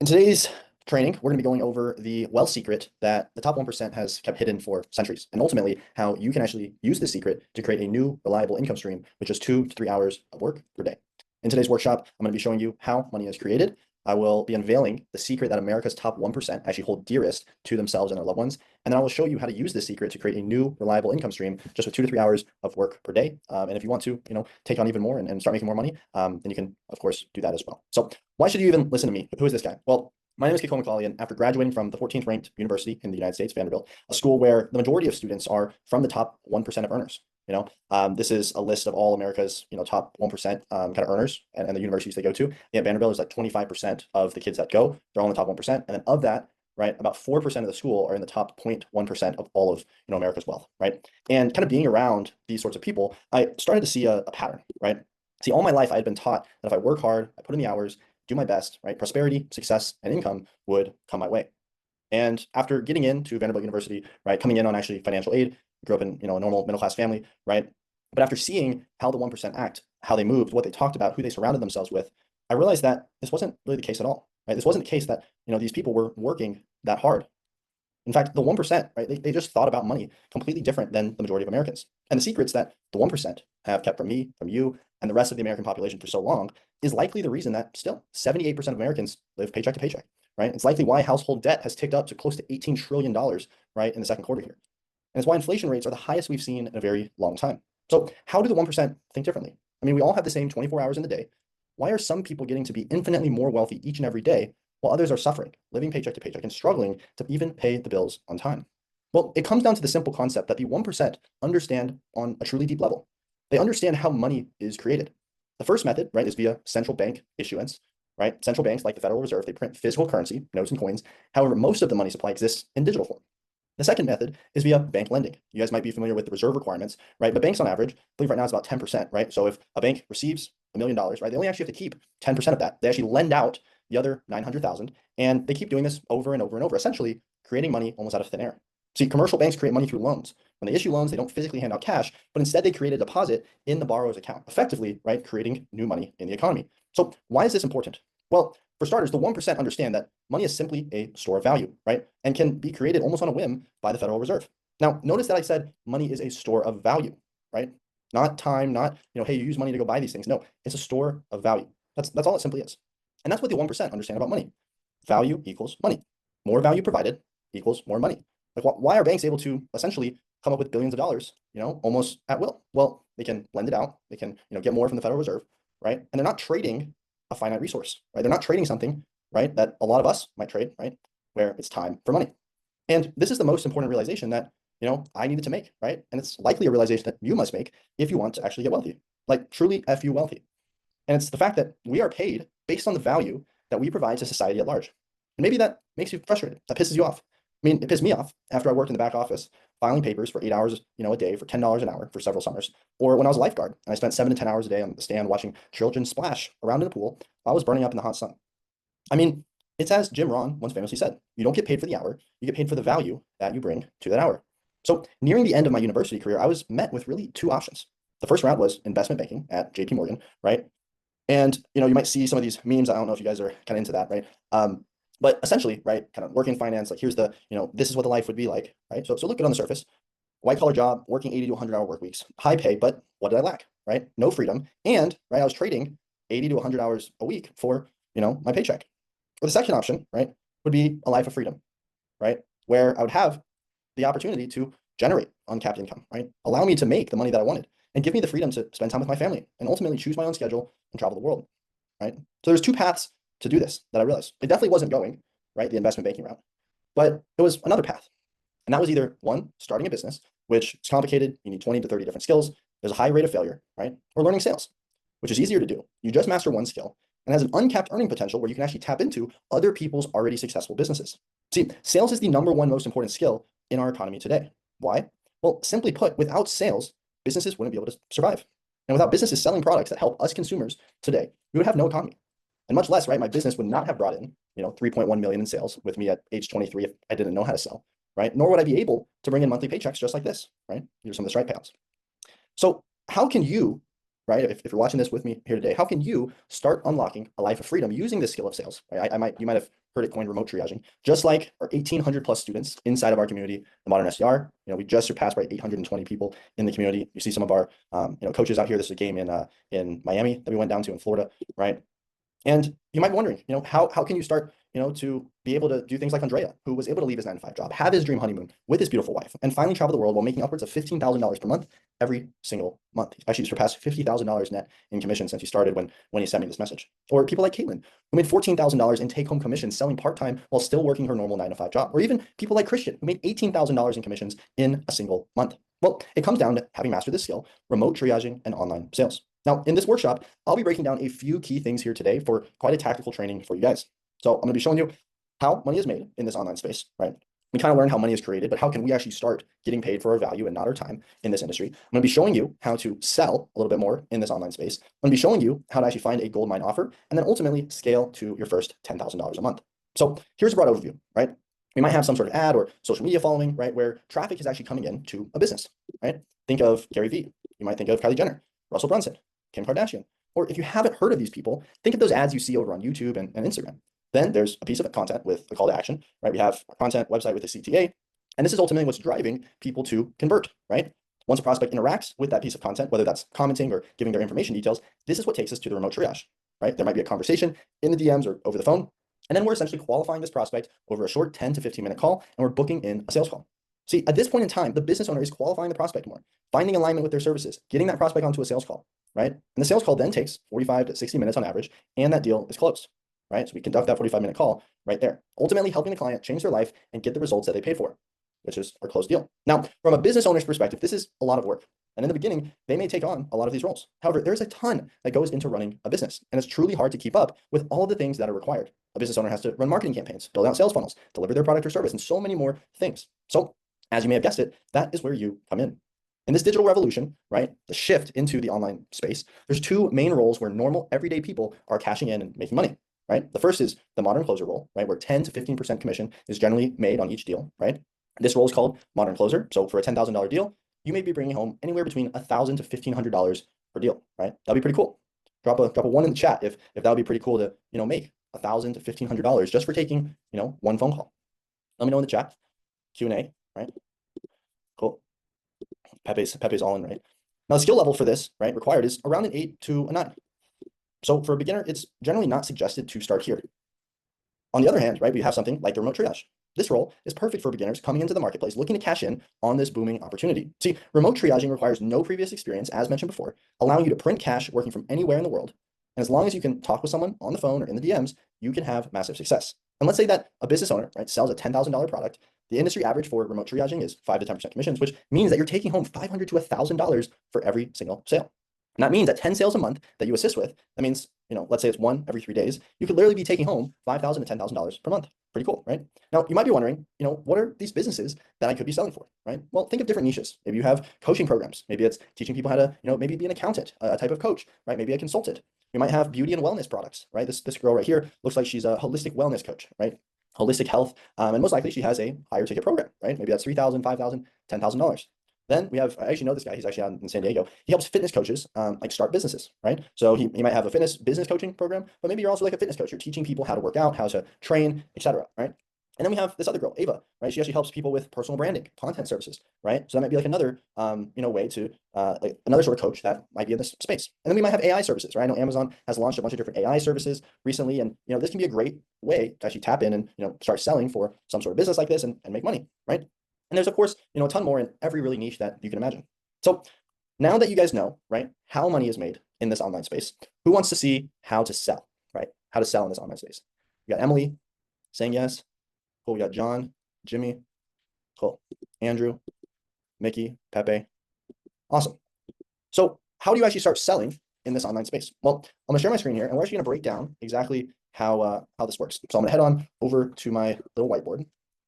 In today's training, we're going to be going over the wealth secret that the top 1% has kept hidden for centuries, and ultimately how you can actually use this secret to create a new, reliable income stream with just 2 to 3 hours of work per day. In today's workshop, I'm going to be showing you how money is created. I will be unveiling the secret that America's top 1% actually hold dearest to themselves and their loved ones. And then I will show you how to use this secret to create a new, reliable income stream just with 2 to 3 hours of work per day. And if you want to, take on even more and start making more money, then you can, of course, do that as well. So why should you even listen to me? Who is this guy? Well, my name is Kekoa MacAuley, and after graduating from the 14th ranked university in the United States, Vanderbilt, a school where the majority of students are from the top 1% of earners. This is a list of all America's, top 1% kind of earners and the universities they go to. Yeah, Vanderbilt is like 25% of the kids that go. They're all in the top 1%. And then of that, right, about 4% of the school are in the top 0.1% of all of, America's wealth, right? And kind of being around these sorts of people, I started to see a pattern, right? See, all my life I had been taught that if I work hard, I put in the hours, do my best, right, prosperity, success, and income would come my way. And after getting into Vanderbilt University, right, coming in on actually financial aid, grew up in a normal middle class family, right? But after seeing how the 1% act, how they moved, what they talked about, who they surrounded themselves with, I realized that this wasn't really the case at all, right? This wasn't the case that these people were working that hard. In fact, the 1%, right, they just thought about money completely different than the majority of Americans. And the secrets that the 1% have kept from me, from you, and the rest of the American population for so long is likely the reason that still 78% of Americans live paycheck to paycheck, right? It's likely why household debt has ticked up to close to $18 trillion, right, in the second quarter here. And it's why inflation rates are the highest we've seen in a very long time. So how do the 1% think differently? I mean, we all have the same 24 hours in the day. Why are some people getting to be infinitely more wealthy each and every day while others are suffering, living paycheck to paycheck and struggling to even pay the bills on time? Well, it comes down to the simple concept that the 1% understand on a truly deep level. They understand how money is created. The first method, right, is via central bank issuance, right? Central banks like the Federal Reserve, they print physical currency, notes and coins. However, most of the money supply exists in digital form. The second method is via bank lending. You guys might be familiar with the reserve requirements, right? But banks on average, I believe right now it's about 10%, right? So if a bank receives $1 million, right, they only actually have to keep 10% of that. They actually lend out the other 900,000, and they keep doing this over and over and over, essentially creating money almost out of thin air. See, commercial banks create money through loans. When they issue loans, they don't physically hand out cash, but instead they create a deposit in the borrower's account, effectively, right, creating new money in the economy. So why is this important? Well, for starters, the 1% understand that money is simply a store of value, right? And can be created almost on a whim by the Federal Reserve. Now, notice that I said money is a store of value, right? Not time, not, hey, you use money to go buy these things. No, it's a store of value. That's all it simply is. And that's what the 1% understand about money. Value equals money. More value provided equals more money. Like, why are banks able to essentially come up with billions of dollars, almost at will? Well, they can lend it out. They can, get more from the Federal Reserve, right? And they're not trading a finite resource, right? They're not trading something, right, that a lot of us might trade, right, where it's time for money. And this is the most important realization that, I needed to make, right? And it's likely a realization that you must make if you want to actually get wealthy, like truly FU wealthy. And it's the fact that we are paid based on the value that we provide to society at large. And maybe that makes you frustrated. That pisses you off. I mean, it pissed me off after I worked in the back office, filing papers for 8 hours, a day for $10 an hour for several summers, or when I was a lifeguard and I spent 7 to 10 hours a day on the stand watching children splash around in the pool while I was burning up in the hot sun. I mean, it's as Jim Rohn once famously said, you don't get paid for the hour, you get paid for the value that you bring to that hour. So nearing the end of my university career, I was met with really two options. The first route was investment banking at JP Morgan, right? And you might see some of these memes. I don't know if you guys are kind of into that, right? But essentially, right, kind of working finance, like here's the, this is what the life would be like, right? So look good on the surface. White collar job, working 80 to 100-hour work weeks, high pay, but what did I lack, right? No freedom. And, right, I was trading 80 to 100 hours a week for, my paycheck. Or the second option, right, would be a life of freedom, right? Where I would have the opportunity to generate uncapped income, right? Allow me to make the money that I wanted and give me the freedom to spend time with my family and ultimately choose my own schedule and travel the world, right? So there's two paths to do this that I realized. It definitely wasn't going, right, the investment banking route, but it was another path. And that was either one, starting a business, which is complicated. You need 20 to 30 different skills. There's a high rate of failure, right? Or learning sales, which is easier to do. You just master one skill and has an uncapped earning potential where you can actually tap into other people's already successful businesses. See, sales is the #1 most important skill in our economy today. Why? Well, simply put, without sales, businesses wouldn't be able to survive. And without businesses selling products that help us consumers today, we would have no economy. And much less, right, my business would not have brought in, 3.1 million in sales with me at age 23 if I didn't know how to sell, right? Nor would I be able to bring in monthly paychecks just like this, right? Here's some of the Stripe payouts. So how can you, right? If you're watching this with me here today, how can you start unlocking a life of freedom using this skill of sales? Right? You might have heard it coined remote triaging. Just like our 1,800 plus students inside of our community, the Modern SDR, we just surpassed 820 people in the community. You see some of our coaches out here. This is a game in Miami that we went down to in Florida, right? And you might be wondering, how can you start, to be able to do things like Andrea, who was able to leave his 9-to-5 job, have his dream honeymoon with his beautiful wife, and finally travel the world while making upwards of $15,000 per month every single month. He's actually surpassed $50,000 net in commission since he started when he sent me this message. Or people like Caitlin, who made $14,000 in take-home commissions selling part-time while still working her normal 9-to-5 job. Or even people like Christian, who made $18,000 in commissions in a single month. Well, it comes down to having mastered this skill, remote triaging and online sales. Now, in this workshop, I'll be breaking down a few key things here today for quite a tactical training for you guys. So I'm going to be showing you how money is made in this online space, right? We kind of learn how money is created, but how can we actually start getting paid for our value and not our time in this industry? I'm going to be showing you how to sell a little bit more in this online space. I'm going to be showing you how to actually find a gold mine offer and then ultimately scale to your first $10,000 a month. So here's a broad overview, right? We might have some sort of ad or social media following, right, where traffic is actually coming in to a business, right? Think of Gary Vee. You might think of Kylie Jenner, Russell Brunson, Kim Kardashian. Or if you haven't heard of these people, think of those ads you see over on YouTube and Instagram. Then there's a piece of content with a call to action, right? We have a content website with a CTA, and this is ultimately what's driving people to convert, right? Once a prospect interacts with that piece of content, whether that's commenting or giving their information details, this is what takes us to the remote triage, right? There might be a conversation in the DMs or over the phone, and then we're essentially qualifying this prospect over a short 10 to 15 minute call, and we're booking in a sales call. See, at this point in time, the business owner is qualifying the prospect more, finding alignment with their services, getting that prospect onto a sales call, right? And the sales call then takes 45 to 60 minutes on average, and that deal is closed, right? So we conduct that 45-minute call right there, ultimately helping the client change their life and get the results that they paid for, which is our closed deal. Now, from a business owner's perspective, this is a lot of work. And in the beginning, they may take on a lot of these roles. However, there's a ton that goes into running a business, and it's truly hard to keep up with all of the things that are required. A business owner has to run marketing campaigns, build out sales funnels, deliver their product or service, and so many more things. So as you may have guessed it, that is where you come in. In this digital revolution, right, the shift into the online space, there's two main roles where normal everyday people are cashing in and making money, right? The first is the modern closer role, right, where 10 to 15% commission is generally made on each deal, right? This role is called modern closer. So for a $10,000 deal, you may be bringing home anywhere between $1,000 to $1,500 per deal, right? That'd be pretty cool. Drop a one in the chat if that would be pretty cool to make $1,000 to $1,500 just for taking one phone call. Let me know in the chat. Q&A, right? Cool. Pepe's all in, right? Now the skill level for this, right, required is around an 8 to a 9. So for a beginner, it's generally not suggested to start here. On the other hand, right, we have something like the remote triage. This role is perfect for beginners coming into the marketplace looking to cash in on this booming opportunity. See, remote triaging requires no previous experience, as mentioned before, allowing you to print cash working from anywhere in the world. And as long as you can talk with someone on the phone or in the DMs, you can have massive success. And let's say that a business owner, right, sells a $10,000 product. The industry average for remote triaging is 5 to 10% commissions, which means that you're taking home $500 to $1,000 for every single sale. And that means that 10 sales a month that you assist with, that means, let's say it's one every 3 days, you could literally be taking home $5,000 to $10,000 per month. Pretty cool, right? Now, you might be wondering, what are these businesses that I could be selling for, right? Well, think of different niches. Maybe you have coaching programs. Maybe it's teaching people how to, maybe be an accountant, a type of coach, right? Maybe a consultant. You might have beauty and wellness products, right? This girl right here looks like she's a holistic wellness coach, right? Holistic health, and most likely she has a higher ticket program, right? Maybe that's $3,000, $5,000, $10,000. Then we have, I actually know this guy, he's actually out in San Diego. He helps fitness coaches like start businesses, right? So he might have a fitness business coaching program, but maybe you're also like a fitness coach. You're teaching people how to work out, how to train, etc. Right? And then we have this other girl, Ava, right? She actually helps people with personal branding, content services, right? So that might be like another, way to, like another sort of coach that might be in this space. And then we might have AI services, right? I know Amazon has launched a bunch of different AI services recently, and this can be a great way to actually tap in and start selling for some sort of business like this and make money, right? And there's, of course, a ton more in every really niche that you can imagine. So now that you guys know, right, how money is made in this online space, who wants to see how to sell, right? How to sell in this online space? We got Emily saying yes. Cool. We got John, Jimmy. Cool. Andrew, Mickey, Pepe. Awesome. So how do you actually start selling in this online space? Well, I'm gonna share my screen here, and we're actually gonna break down exactly how this works. So I'm gonna head on over to my little whiteboard,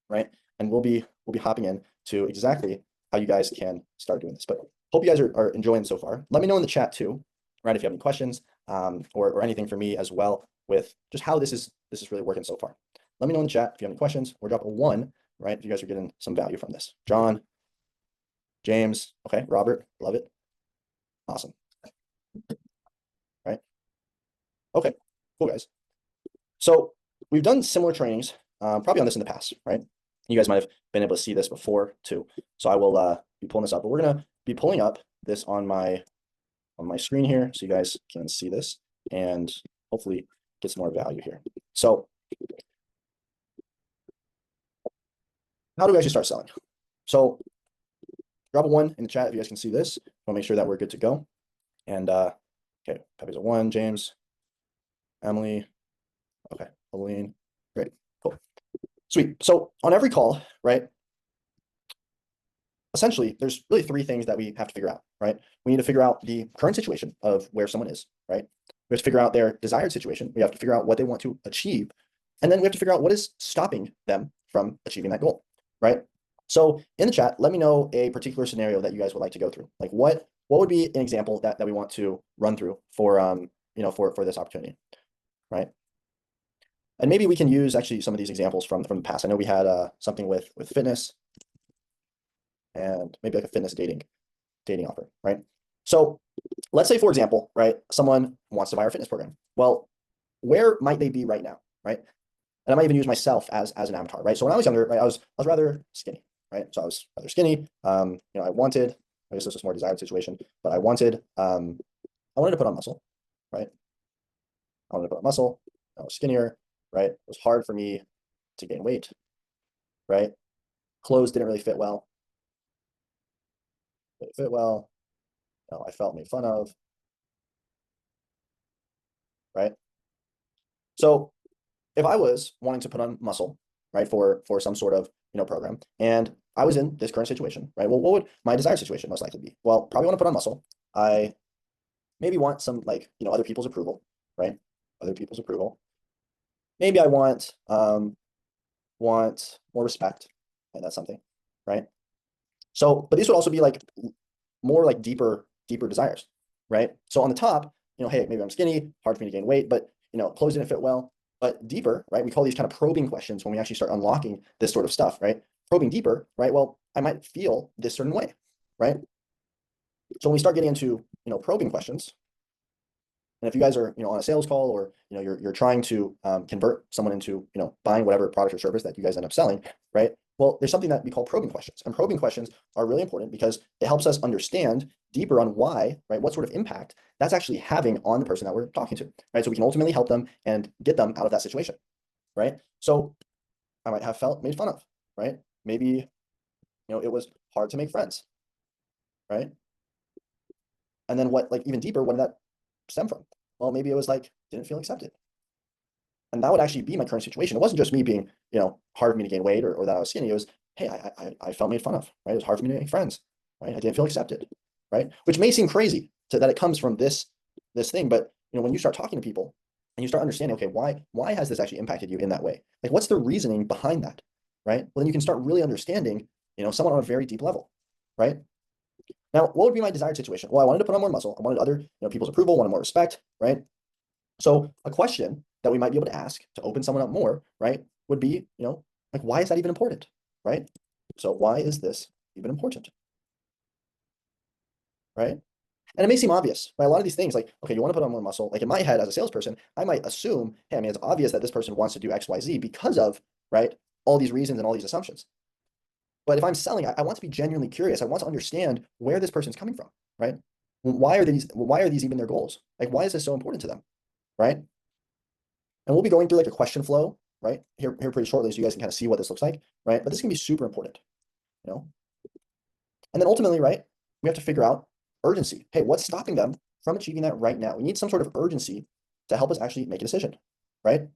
right? And we'll be hopping in to exactly how you guys can start doing this. But hope you guys are enjoying so far. Let me know in the chat too, right? If you have any questions or anything for me as well with just how this is really working so far. Let me know in the chat if you have any questions, or drop a 1, right? If you guys are getting some value from this. John, James, okay, Robert, love it. Awesome. right? Okay, cool guys. So we've done similar trainings, probably on this in the past, right? You guys might have been able to see this before too. So I will be pulling this up, but we're gonna be pulling up this on my screen here so you guys can see this and hopefully get some more value here. So how do we actually start selling? So drop a one in the chat if you guys can see this. I'll make sure that we're good to go. And okay, Pepe's a one, James, Emily, okay, Aline, great, cool, sweet. So on every call, right? Essentially, there's really three things that we have to figure out, right? We need to figure out the current situation of where someone is, right? We have to figure out their desired situation. We have to figure out what they want to achieve. And then we have to figure out what is stopping them from achieving that goal, right? So in the chat, let me know a particular scenario that you guys would like to go through. Like what would be an example that we want to run through for for this opportunity, right? And maybe we can use actually some of these examples from the past. I know we had something with fitness and maybe like a fitness dating offer, right? So let's say, for example, right, someone wants to buy our fitness program. Well, where might they be right now, right? And I might even use myself as an avatar, right? So when I was younger, right, I was rather skinny, right? So I was rather skinny. I wanted, I guess this was more desired situation, but I wanted to put on muscle, right? I wanted to put on muscle. I was skinnier, right? It was hard for me to gain weight, right? Clothes didn't really fit well. Didn't fit well. I felt made fun of, right? So if I was wanting to put on muscle, right, for some sort of program, and I was in this current situation, right? Well, what would my desired situation most likely be? Well, probably want to put on muscle. I maybe want some like other people's approval, right? Other people's approval. Maybe I want more respect, and that's something, right? So, but these would also be like more like deeper desires, right? So on the top, hey, maybe I'm skinny, hard for me to gain weight, but clothes didn't fit well. But deeper, right? We call these kind of probing questions when we actually start unlocking this sort of stuff, right? Probing deeper, right? Well, I might feel this certain way, right? So when we start getting into probing questions, and if you guys are on a sales call or you're trying to convert someone into buying whatever product or service that you guys end up selling, right? Well, there's something that we call probing questions, and probing questions are really important because it helps us understand deeper on why, right? What sort of impact that's actually having on the person that we're talking to, right? So we can ultimately help them and get them out of that situation, right? So I might have felt made fun of, right? Maybe it was hard to make friends, right? And then what, like even deeper, what did that stem from? Well, maybe it was like didn't feel accepted. And that would actually be my current situation. It wasn't just me being, hard for me to gain weight or that I was skinny. It was, hey, I felt made fun of, right? It was hard for me to make friends, right? I didn't feel accepted, right? Which may seem crazy that it comes from this thing, but when you start talking to people and you start understanding, okay, why has this actually impacted you in that way? Like, what's the reasoning behind that, right? Well, then you can start really understanding, someone on a very deep level, right? Now, what would be my desired situation? Well, I wanted to put on more muscle. I wanted other, people's approval, wanted more respect, right? So a question that we might be able to ask to open someone up more, right, would be, like, why is that even important, right? So why is this even important, right? And it may seem obvious, right? A lot of these things, like, okay, you want to put on more muscle. Like in my head as a salesperson, I might assume, hey, I mean, it's obvious that this person wants to do X, Y, Z because of, right, all these reasons and all these assumptions. But if I'm selling, I want to be genuinely curious. I want to understand where this person's coming from, right? Why are these even their goals? Like, why is this so important to them, right? And we'll be going through like a question flow, right? Here pretty shortly, so you guys can kind of see what this looks like, right? But this can be super important, you know? And then ultimately, right, we have to figure out urgency. Hey, what's stopping them from achieving that right now? We need some sort of urgency to help us actually make a decision, right?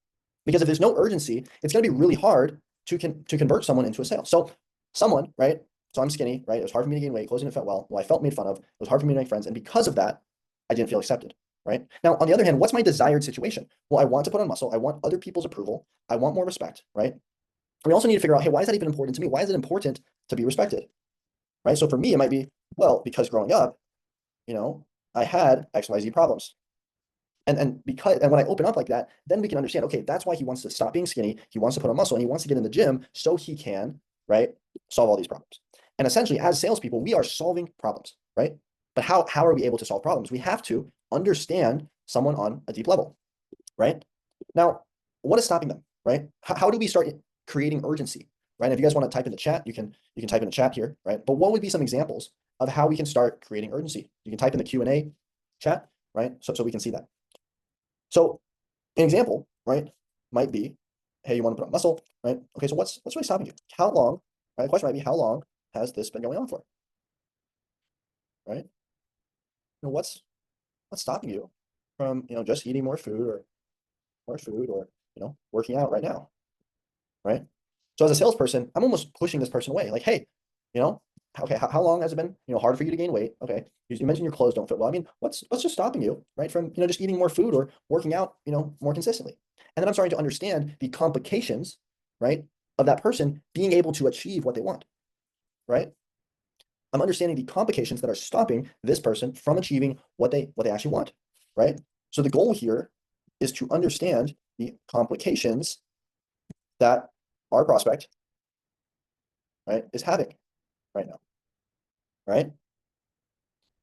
Because if there's no urgency, it's going to be really hard to convert someone into a sale. So someone, right? So I'm skinny, right? It was hard for me to gain weight. Clothes didn't fit well. Well, I felt made fun of. It was hard for me to make friends. And because of that, I didn't feel accepted, right? Now, on the other hand, what's my desired situation? Well, I want to put on muscle. I want other people's approval. I want more respect, right? We also need to figure out, hey, why is that even important to me? Why is it important to be respected, right? So for me, it might be, well, because growing up, I had XYZ problems. And when I open up like that, then we can understand, okay, that's why he wants to stop being skinny. He wants to put on muscle and he wants to get in the gym so he can, right, solve all these problems. And essentially, as salespeople, we are solving problems, right? But how are we able to solve problems? We have to understand someone on a deep level, right? Now, what is stopping them, right? How do we start creating urgency, right? If you guys want to type in the chat, you can type in the chat here, right? But what would be some examples of how we can start creating urgency? You can type in the Q&A chat, right? So we can see that. So an example, right, might be, hey, you want to put on muscle, right? Okay, so what's really stopping you? How long, right? The question might be, how long has this been going on for, right? What's stopping you from, just eating more food or working out right now, right? So as a salesperson, I'm almost pushing this person away. Like, hey, you know, okay, how long has it been, hard for you to gain weight? Okay, you mentioned your clothes don't fit well. I mean, what's just stopping you, right, from, just eating more food or working out, more consistently? And then I'm starting to understand the complications, right, of that person being able to achieve what they want, right? I'm understanding the complications that are stopping this person from achieving what they actually want, right? So the goal here is to understand the complications that our prospect, right, is having right now, right?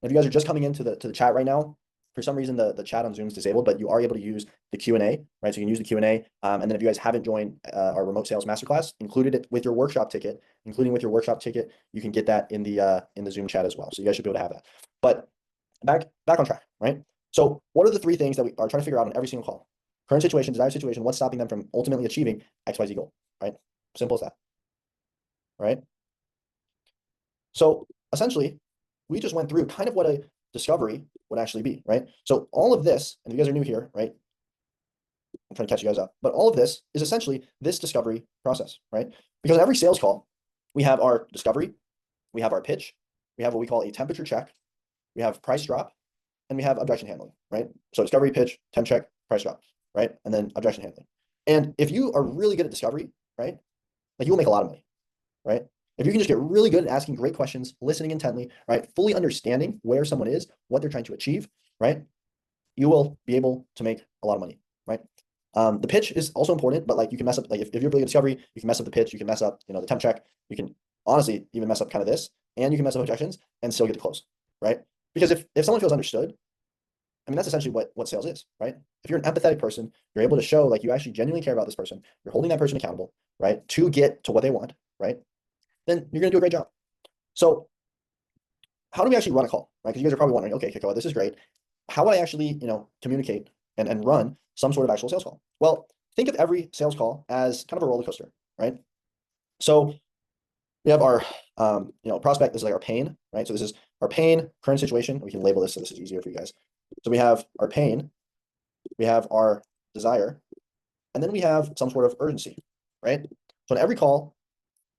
If you guys are just coming into the chat right now, for some reason the chat on Zoom is disabled, but you are able to use the Q&A, right? So you can use the Q&A, and then if you guys haven't joined our remote sales masterclass, included it with your workshop ticket, you can get that in the Zoom chat as well. So you guys should be able to have that. But back on track, right? So what are the three things that we are trying to figure out on every single call? Current situation, desired situation, what's stopping them from ultimately achieving XYZ goal, right? Simple as that, right? So essentially, we just went through kind of what a discovery would actually be, right? So all of this, and if you guys are new here, right? I'm trying to catch you guys up, but all of this is essentially this discovery process, right? Because every sales call, we have our discovery, we have our pitch, we have what we call a temperature check, we have price drop, and we have objection handling, right? So discovery, pitch, temp check, price drop, right? And then objection handling. And if you are really good at discovery, right, like you'll make a lot of money, right? If you can just get really good at asking great questions, listening intently, right, fully understanding where someone is, what they're trying to achieve, right, you will be able to make a lot of money, right? The pitch is also important, but like you can mess up, like if you're really good at discovery, you can mess up the pitch, you can mess up, the temp check, you can honestly even mess up kind of this, and you can mess up objections and still get to close, right? Because if someone feels understood, I mean, that's essentially what sales is, right? If you're an empathetic person, you're able to show like you actually genuinely care about this person, you're holding that person accountable, right, to get to what they want, right? Then you're going to do a great job. So how do we actually run a call, right? Because you guys are probably wondering, okay, Kekoa, this is great. How would I actually, communicate and run some sort of actual sales call? Well, think of every sales call as kind of a roller coaster, right? So we have our, prospect. This is like our pain, right? So this is our pain, current situation. We can label this so this is easier for you guys. So we have our pain, we have our desire, and then we have some sort of urgency, right? So in every call,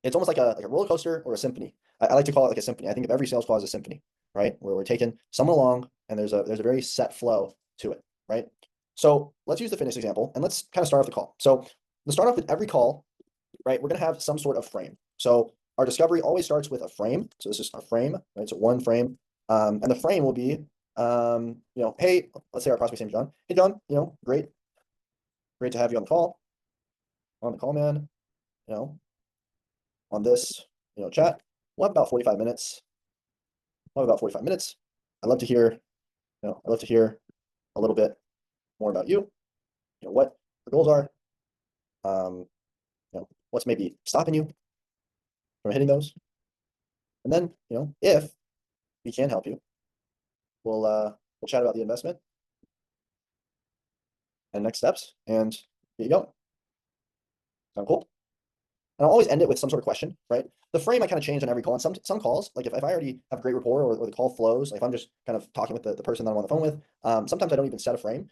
it's almost like a roller coaster or a symphony. I like to call it like a symphony. I think of every sales call as a symphony, right? Where we're taking someone along and there's a very set flow to it, right? So let's use the fitness example and let's kind of start off the call. So to start off with every call, right, we're going to have some sort of frame. So our discovery always starts with a frame. So this is our frame, right? So one frame. And the frame will be, hey, let's say our prospect's name is John. Hey, John, great to have you on the call, man, on this, chat. We'll have about 45 minutes. I'd love to hear, a little bit more about you, what your goals are, what's maybe stopping you from hitting those. And then, if we can help you, we'll chat about the investment and next steps and get you going. Sound cool? And I'll always end it with some sort of question, right? The frame I kind of change on every call. And some calls, like if I already have great rapport or the call flows, like if I'm just kind of talking with the person that I'm on the phone with, sometimes I don't even set a frame,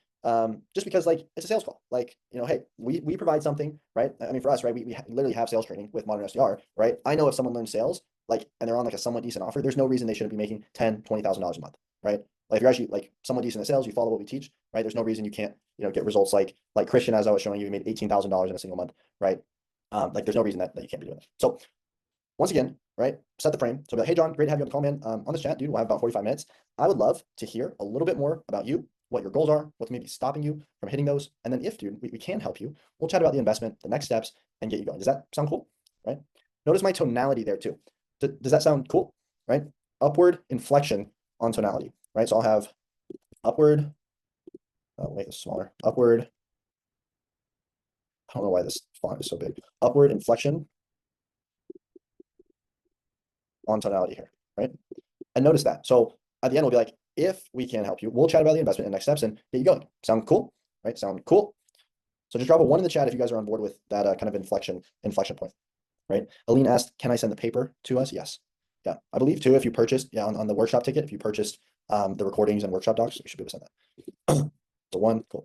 just because like it's a sales call. Like, hey, we provide something, right? I mean, for us, right, we literally have sales training with Modern SDR, right? I know if someone learns sales, like, and they're on like a somewhat decent offer, there's no reason they shouldn't be making $10,000, $20,000 a month, right? Like if you're actually like somewhat decent at sales, you follow what we teach, right? There's no reason you can't, get results like Christian, as I was showing you, he made $18,000 in a single month, right? Like there's no reason that you can't be doing that. So once again, right, set the frame. So be like, hey, John, great to have you on the call, man. On this chat, dude, we'll have about 45 minutes. I would love to hear a little bit more about you, what your goals are, what's maybe stopping you from hitting those. And then if, dude, we can help you, we'll chat about the investment, the next steps, and get you going. Does that sound cool, right? Notice my tonality there too. Does that sound cool, right? Upward inflection on tonality, right? So I'll have upward. Oh, make this smaller. Upward. I don't know why this font is so big. Upward inflection on tonality here, right? And notice that. So at the end, we'll be like, if we can help you, we'll chat about the investment and next steps and get you going. Sound cool? Right? Sound cool? So just drop a 1 in the chat if you guys are on board with that kind of inflection point, right? Aline asked, can I send the paper to us? Yes. Yeah, I believe too, if you purchased, yeah, on the workshop ticket, if you purchased the recordings and workshop docs, you should be able to send that. So 1, cool.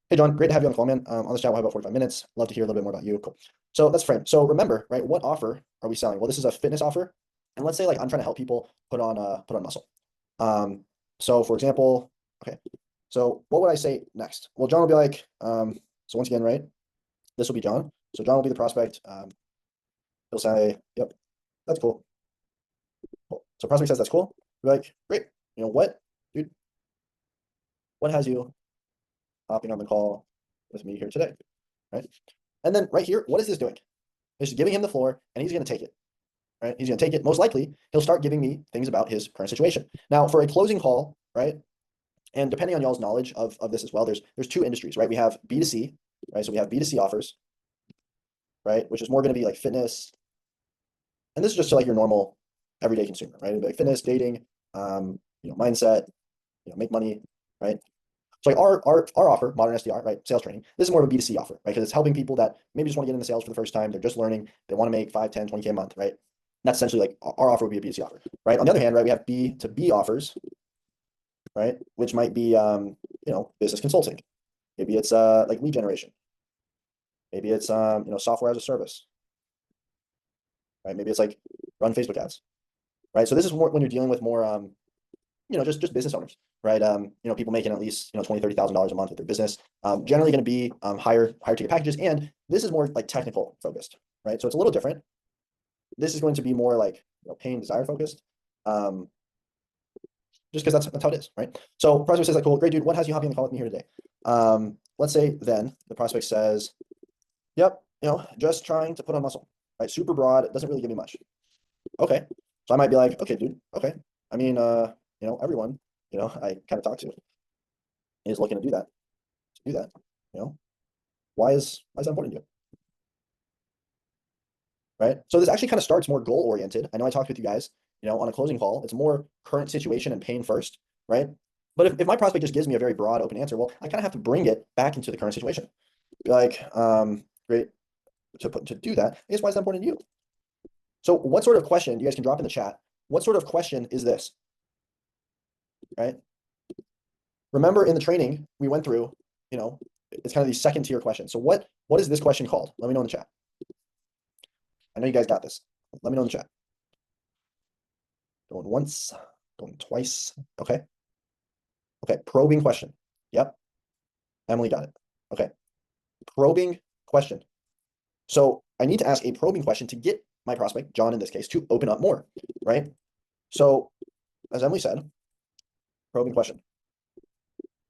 Hey, John, great to have you on the call, man. On this chat, we'll have about 45 minutes. Love to hear a little bit more about you. Cool. So that's frame. So remember, right, what offer are we selling? Well, this is a fitness offer. And let's say like I'm trying to help people put on muscle. So for example, okay, so what would I say next? Well, John will be like, so once again, right, this will be John. So John will be the prospect. He'll say, yep, that's cool. Cool. So prospect says that's cool. We're like, great. You know what, dude? What has you hopping on the call with me here today, right? And then right here, what is this doing? It's giving him the floor, and he's going to take it, right? He's going to take it. Most likely, he'll start giving me things about his current situation. Now, for a closing call, right? And depending on y'all's knowledge of this as well, there's 2 industries, right? We have B2C, right? So we have B2C offers, right? Which is more going to be like fitness. And this is just to like your normal everyday consumer, right? Like fitness, dating, mindset, make money, right? So like our offer, Modern SDR, right? Sales training. This is more of a B2C offer, right? Because it's helping people that maybe just want to get into sales for the first time. They're just learning. They want to make 5, 10, 20K a month, right? And that's essentially like our offer would be a B2C offer, right? On the other hand, right, we have B2B offers, right? Which might be, business consulting. Maybe it's like lead generation. Maybe it's, software as a service, right? Maybe it's like run Facebook ads, right? So this is more when you're dealing with more, just business owners, right? People making at least, $20,000, $30,000 a month with their business, generally going to be higher ticket packages. And this is more like technical focused, right? So it's a little different. This is going to be more like, pain desire focused. Just because that's how it is, right? So prospect says like, cool, great dude, what has you hopping on the call with me here today? Let's say then the prospect says, yep, just trying to put on muscle, right? Super broad, it doesn't really give me much. Okay. So I might be like, okay, dude, okay. I mean, everyone, I kind of talk to is looking to do that. Why is that important to you? Right? So this actually kind of starts more goal oriented. I know I talked with you guys, on a closing call, it's more current situation and pain first, right? But if my prospect just gives me a very broad open answer, well, I kind of have to bring it back into the current situation. Be like, great to do that. I guess why is that important to you? So what sort of question, you guys can drop in the chat, what sort of question is this? Right? Remember in the training we went through, it's kind of these second tier questions. So what is this question called? Let me know in the chat. I know you guys got this. Let me know in the chat. Going once, going twice. Okay. Okay. Probing question. Yep. Emily got it. Okay. Probing question. So I need to ask a probing question to get my prospect, John in this case, to open up more, right? So as Emily said, probing question,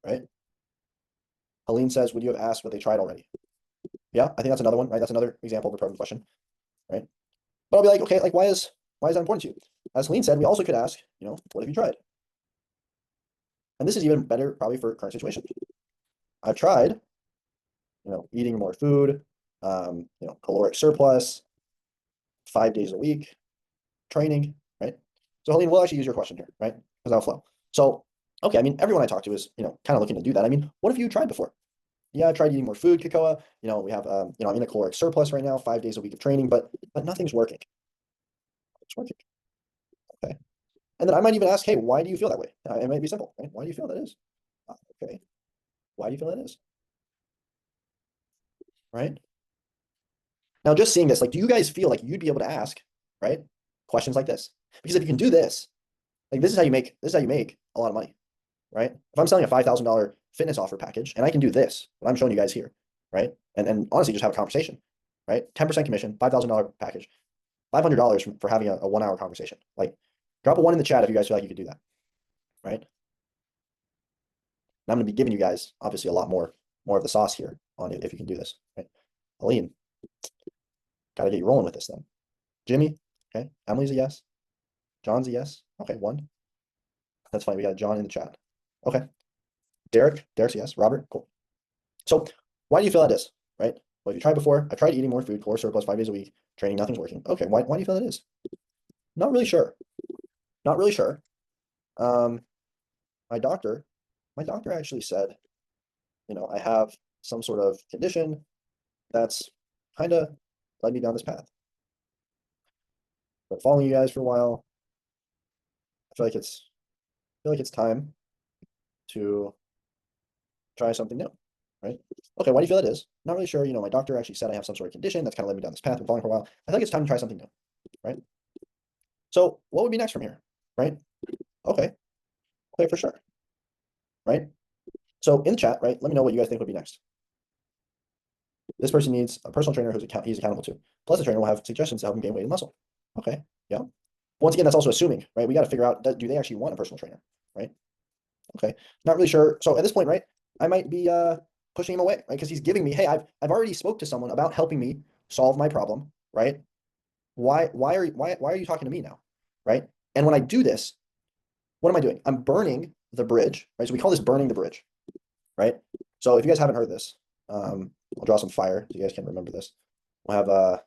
right? Helene says, would you have asked what they tried already? Yeah, I think that's another one, right? That's another example of a probing question, right? But I'll be like, okay, like why is that important to you? As Helene said, we also could ask, what have you tried? And this is even better probably for current situation. I've tried, eating more food, caloric surplus, 5 days a week, training, right? So Helene, we'll actually use your question here, right? Because that'll flow. So, okay, I mean, everyone I talk to is, kind of looking to do that. I mean, what have you tried before? Yeah, I tried eating more food, Kekoa. We have, I'm in a caloric surplus right now, 5 days a week of training, but nothing's working. It's working. Okay. And then I might even ask, hey, why do you feel that way? It might be simple, right? Why do you feel that is? Okay. Why do you feel that is? Right? Now, just seeing this, like, do you guys feel like you'd be able to ask, right, questions like this? Because if you can do this, like, this is how you make a lot of money, right? If I'm selling a $5,000 fitness offer package and I can do this, what I'm showing you guys here, right? And honestly, just have a conversation, right? 10% commission, $5,000 package, $500 for having a 1 hour conversation. Like, drop a 1 in the chat if you guys feel like you could do that, right? And I'm going to be giving you guys obviously a lot more of the sauce here on it if you can do this, right? Aline, got to get you rolling with this then. Jimmy, okay. Emily's a yes. John's a yes. Okay, 1. That's fine. We got John in the chat. Okay. Derek's yes. Robert, cool. So why do you feel that is, right? Well, if you tried before, I've tried eating more food, caloric surplus 5 days a week, training, nothing's working. Okay, why do you feel that is? Not really sure. Not really sure. Um, my doctor, my doctor actually said, I have some sort of condition that's kind of led me down this path. But following you guys for a while, I feel like it's time to try something new, right? Okay, why do you feel that is? Not really sure. My doctor actually said I have some sort of condition that's kind of led me down this path. Been following for a while. I think it's time to try something new, right? So what would be next from here, right? Okay, okay, for sure, right? So in the chat, right, let me know what you guys think would be next. This person needs a personal trainer he's accountable to. Plus, the trainer will have suggestions to help him gain weight and muscle. Okay, yeah. Once again, that's also assuming, right? We got to figure out, do they actually want a personal trainer, right? Okay, not really sure. So at this point, right, I might be pushing him away, right? Because he's giving me, hey, I've already spoke to someone about helping me solve my problem, right? Why are you talking to me now, right? And when I do this, what am I doing? I'm burning the bridge, right? So we call this burning the bridge, right? So if you guys haven't heard this, I'll draw some fire so you guys can remember this. We'll have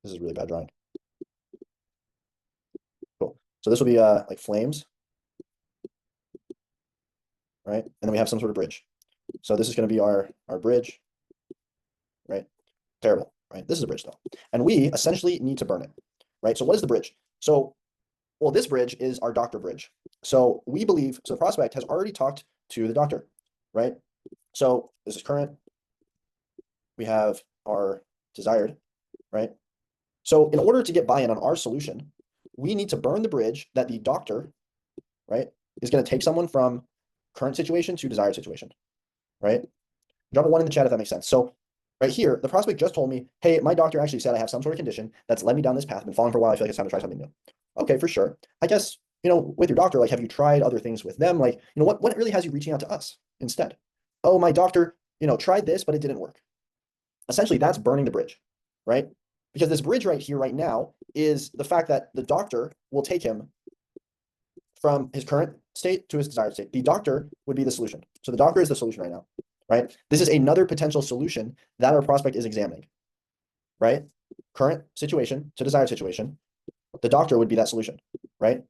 this is really bad drawing. Cool. So this will be like flames, right? And then we have some sort of bridge. So this is going to be our bridge, right? Terrible, right? This is a bridge though. And we essentially need to burn it, right? So what is the bridge? So, well, this bridge is our doctor bridge. So we believe, so the prospect has already talked to the doctor, right? So this is current. We have our desired, right? So in order to get buy-in on our solution, we need to burn the bridge that the doctor, right, is going to take someone from current situation to desired situation, right? Drop a 1 in the chat if that makes sense. So right here, the prospect just told me, hey, my doctor actually said I have some sort of condition that's led me down this path. I've been following for a while. I feel like it's time to try something new. Okay, for sure. I guess, with your doctor, like, have you tried other things with them? Like, what really has you reaching out to us instead? Oh, my doctor, tried this, but it didn't work. Essentially, that's burning the bridge, right? Because this bridge right here, right now, is the fact that the doctor will take him from his current state to his desired state. The doctor would be the solution. So the doctor is the solution right now, right? This is another potential solution that our prospect is examining, right? Current situation to desired situation. The doctor would be that solution, right?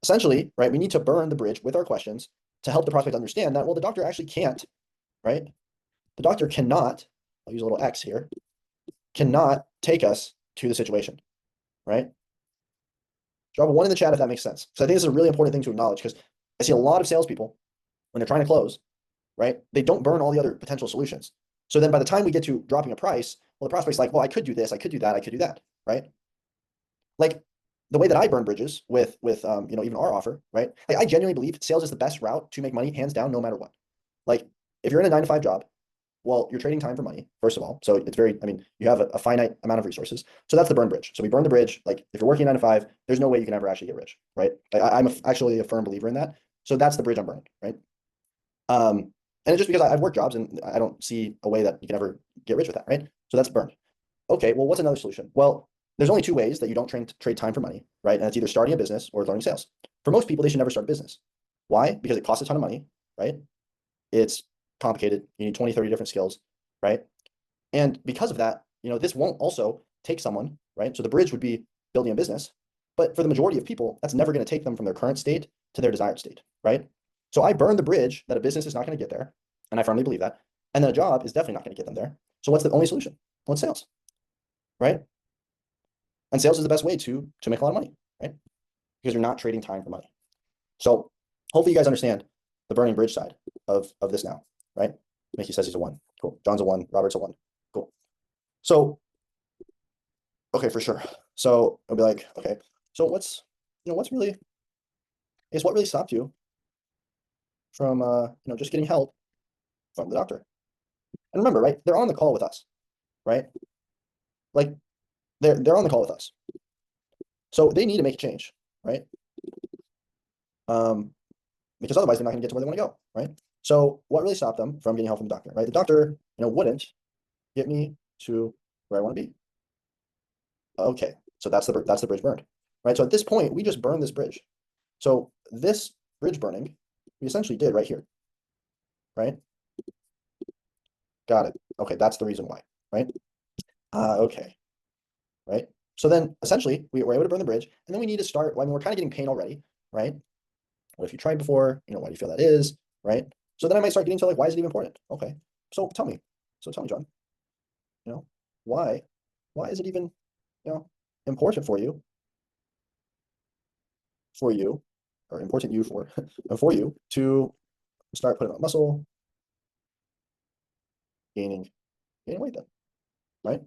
Essentially, right, we need to burn the bridge with our questions to help the prospect understand that, well, the doctor actually can't, right? The doctor cannot, I'll use a little X here, cannot take us to the situation, right? Drop a 1 in the chat if that makes sense. So I think this is a really important thing to acknowledge because I see a lot of salespeople when they're trying to close, right? They don't burn all the other potential solutions. So then by the time we get to dropping a price, well, the prospect's like, well, I could do this, I could do that, I could do that, right? Like the way that I burn bridges with even our offer, right? Like I genuinely believe sales is the best route to make money, hands down, no matter what. Like if you're in a 9 to 5 job, well, you're trading time for money, first of all. So it's you have a finite amount of resources. So that's the burn bridge. So we burn the bridge. Like if you're working 9 to 5, there's no way you can ever actually get rich, right? I'm actually a firm believer in that. So that's the bridge I'm burning, right? And it's just because I've worked jobs and I don't see a way that you can ever get rich with that, right? So that's burned. Okay, well, what's another solution? Well, there's only 2 ways that you don't trade time for money, right? And it's either starting a business or learning sales. For most people, they should never start a business. Why? Because it costs a ton of money, right? It's complicated. You need 20, 30 different skills, right? And because of that, this won't also take someone, right? So the bridge would be building a business, but for the majority of people, that's never going to take them from their current state to their desired state, right? So I burn the bridge that a business is not going to get there, and I firmly believe that. And then a job is definitely not going to get them there. So what's the only solution? Well, it's sales, right? And sales is the best way to make a lot of money, right? Because you're not trading time for money. So hopefully you guys understand the burning bridge side of this now, right? Mickey says he's a 1. Cool. John's a 1. Robert's a 1. Cool. So, okay, for sure. So I'll be like, okay, so what's really, I guess what really stopped you from, just getting help from the doctor? And remember, right, they're on the call with us, right? Like they're on the call with us. So they need to make a change, right? Because otherwise they're not gonna get to where they want to go, right? So what really stopped them from getting help from the doctor, right? The doctor, wouldn't get me to where I want to be. Okay, so that's the bridge burned, right? So at this point, we just burn this bridge. So this bridge burning we essentially did right here, right? Got it. Okay, that's the reason why, right? Okay, right? So then essentially we were able to burn the bridge, and then we need to start, well, I mean, we're kind of getting pain already, right? What if you tried before? Why do you feel that is, right? So then I might start getting to like, why is it even important? Okay, so tell me. So tell me, John, you know, why, why is it even, important for you, or important you for, for you to start putting on muscle, gaining, gaining weight then, right?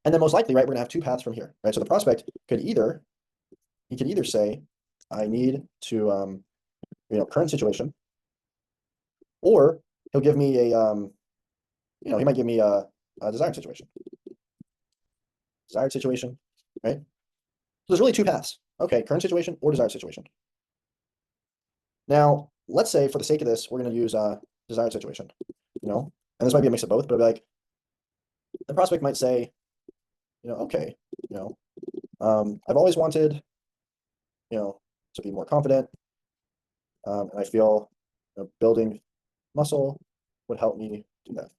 And then most likely, right, we're gonna have two paths from here, right? So the prospect could either, he could either say, I need to, current situation, or he'll give me he might give me a desired situation, right? So there's really two paths. Okay, current situation or desired situation. Now, let's say for the sake of this, we're going to use desired situation, and this might be a mix of both, but like the prospect might say, okay, I've always wanted, to be more confident, and I feel building muscle would help me do that,